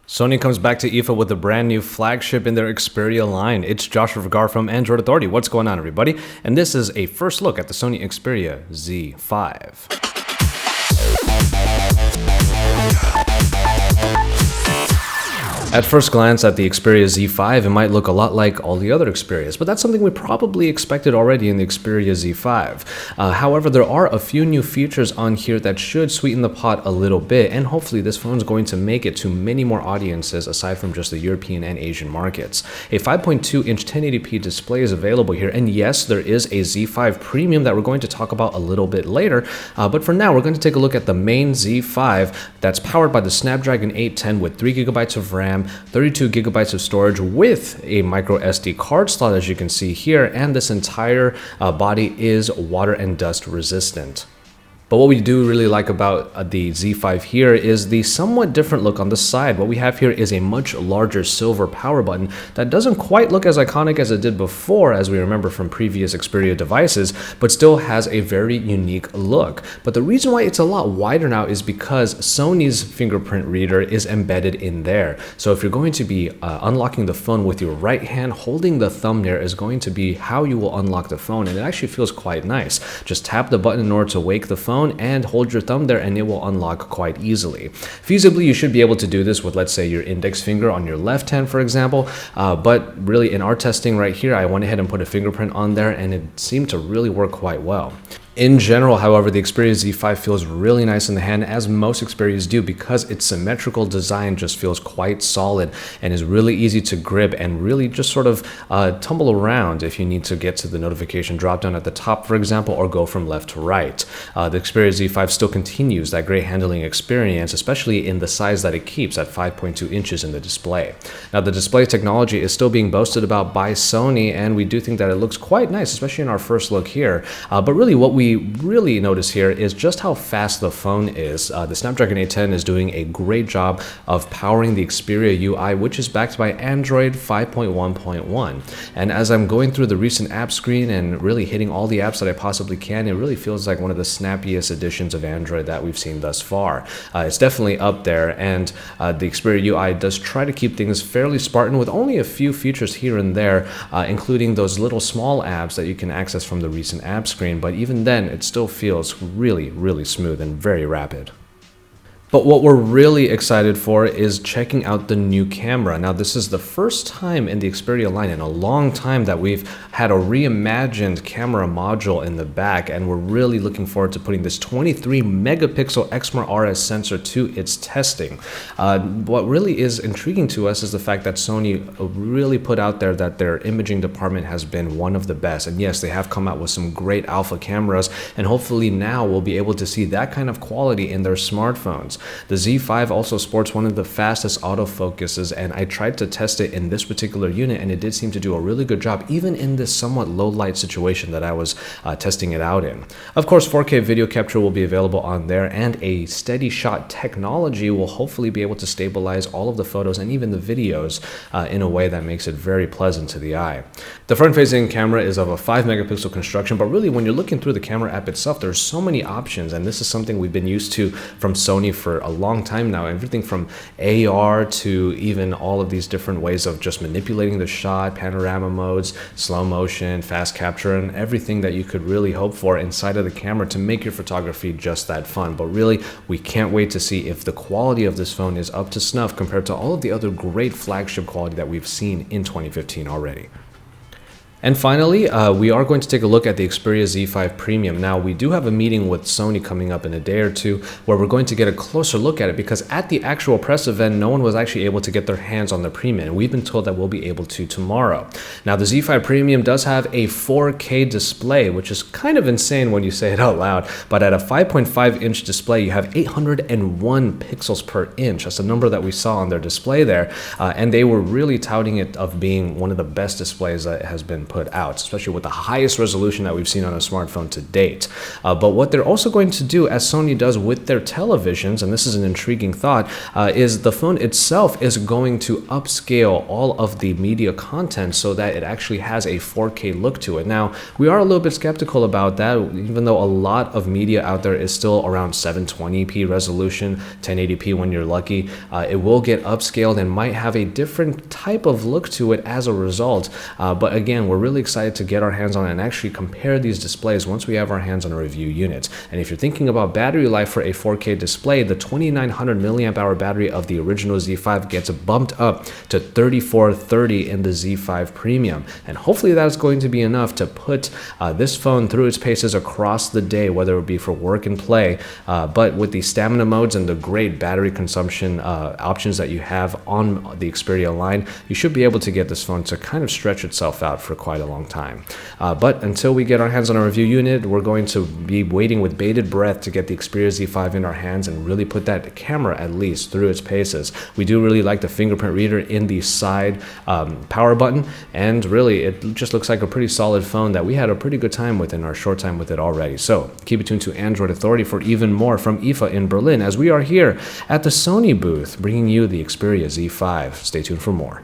Sony comes back to IFA with a brand new flagship in their Xperia line. It's Joshua Vergara from Android Authority. What's going on, everybody? And this is a first look at the Sony Xperia Z5. At first glance at the Xperia Z5, it might look a lot like all the other Xperias, but that's something we probably expected already in the Xperia Z5. However, there are a few new features on here that should sweeten the pot a little bit, and hopefully this phone is going to make it to many more audiences aside from just the European and Asian markets. A 5.2-inch 1080p display is available here, and yes, there is a Z5 Premium that we're going to talk about a little bit later, but for now we're going to take a look at the main Z5 that's powered by the Snapdragon 810 with 3GB of RAM, 32GB of storage with a micro SD card slot, as you can see here, and this entire body is water and dust resistant. But what we do really like about the Z5 here is the somewhat different look on the side. What we have here is a much larger silver power button that doesn't quite look as iconic as it did before, as we remember from previous Xperia devices, but still has a very unique look. But the reason why it's a lot wider now is because Sony's Fingerprint Reader is embedded in there. So if you're going to be unlocking the phone with your right hand, holding the thumb there is going to be how you will unlock the phone, and it actually feels quite nice. Just tap the button in order to wake the phone and hold your thumb there and it will unlock quite easily. Feasibly, you should be able to do this with, let's say, your index finger on your left hand, for example, but really in our testing right here, I went ahead and put a fingerprint on there and it seemed to really work quite well. In general, however, the Xperia Z5 feels really nice in the hand, as most Xperias do, because its symmetrical design just feels quite solid and is really easy to grip and really just sort of tumble around if you need to get to the notification drop down at the top, for example, or go from left to right. The Xperia Z5 still continues that great handling experience, especially in the size that it keeps at 5.2 inches in the display. Now, the display technology is still being boasted about by Sony, and we do think that it looks quite nice, especially in our first look here. But really what we really notice here is just how fast the phone is. The Snapdragon 810 is doing a great job of powering the Xperia UI, which is backed by Android 5.1.1. And as I'm going through the recent app screen and really hitting all the apps that I possibly can, it really feels like one of the snappiest editions of Android that we've seen thus far. It's definitely up there, and the Xperia UI does try to keep things fairly Spartan with only a few features here and there, including those little small apps that you can access from the recent app screen, but even then, it still feels really smooth and very rapid. But what we're really excited for is checking out the new camera. Now, this is the first time in the Xperia line in a long time that we've had a reimagined camera module in the back, and we're really looking forward to putting this 23 megapixel Exmor RS sensor to its testing. What really is intriguing to us is the fact that Sony really put out there that their imaging department has been one of the best. And yes, they have come out with some great alpha cameras, and hopefully now we'll be able to see that kind of quality in their smartphones. The Z5 also sports one of the fastest autofocuses, and I tried to test it in this particular unit, and it did seem to do a really good job, even in this somewhat low light situation that I was testing it out in. Of course, 4K video capture will be available on there, and a steady shot technology will hopefully be able to stabilize all of the photos and even the videos in a way that makes it very pleasant to the eye. The front-facing camera is of a 5 megapixel construction, but really when you're looking through the camera app itself, there's so many options, and this is something we've been used to from Sony for a long time now. Everything from AR to even all of these different ways of just manipulating the shot, panorama modes, slow motion, fast capture, and everything that you could really hope for inside of the camera to make your photography just that fun. But really, we can't wait to see if the quality of this phone is up to snuff compared to all of the other great flagship quality that we've seen in 2015 already. And finally, we are going to take a look at the Xperia Z5 Premium. Now, we do have a meeting with Sony coming up in a day or two where we're going to get a closer look at it, because at the actual press event, no one was actually able to get their hands on the Premium. We've been told that we'll be able to tomorrow. Now, the Z5 Premium does have a 4K display, which is kind of insane when you say it out loud, but at a 5.5-inch display, you have 801 pixels per inch. That's a number that we saw on their display there, and they were really touting it of being one of the best displays that has been can put out, especially with the highest resolution that we've seen on a smartphone to date. But what they're also going to do, as Sony does with their televisions, and this is an intriguing thought, is the phone itself is going to upscale all of the media content so that it actually has a 4K look to it. Now, we are a little bit skeptical about that, even though a lot of media out there is still around 720p resolution, 1080p when you're lucky. It will get upscaled and might have a different type of look to it as a result. But again, we're really excited to get our hands on it and actually compare these displays once we have our hands on a review unit. And if you're thinking about battery life for a 4K display, the 2900 milliamp hour battery of the original Z5 gets bumped up to 3430 in the Z5 Premium. And hopefully that's going to be enough to put this phone through its paces across the day, whether it be for work and play. But with the stamina modes and the great battery consumption options that you have on the Xperia line, you should be able to get this phone to kind of stretch itself out for quite a long time. But until we get our hands on a review unit, we're going to be waiting with bated breath to get the Xperia Z5 in our hands and really put that camera at least through its paces. We do really like the fingerprint reader in the side power button, and really it just looks like a pretty solid phone that we had a pretty good time with in our short time with it already. So keep it tuned to Android Authority for even more from IFA in Berlin, as we are here at the Sony booth bringing you the Xperia Z5. Stay tuned for more.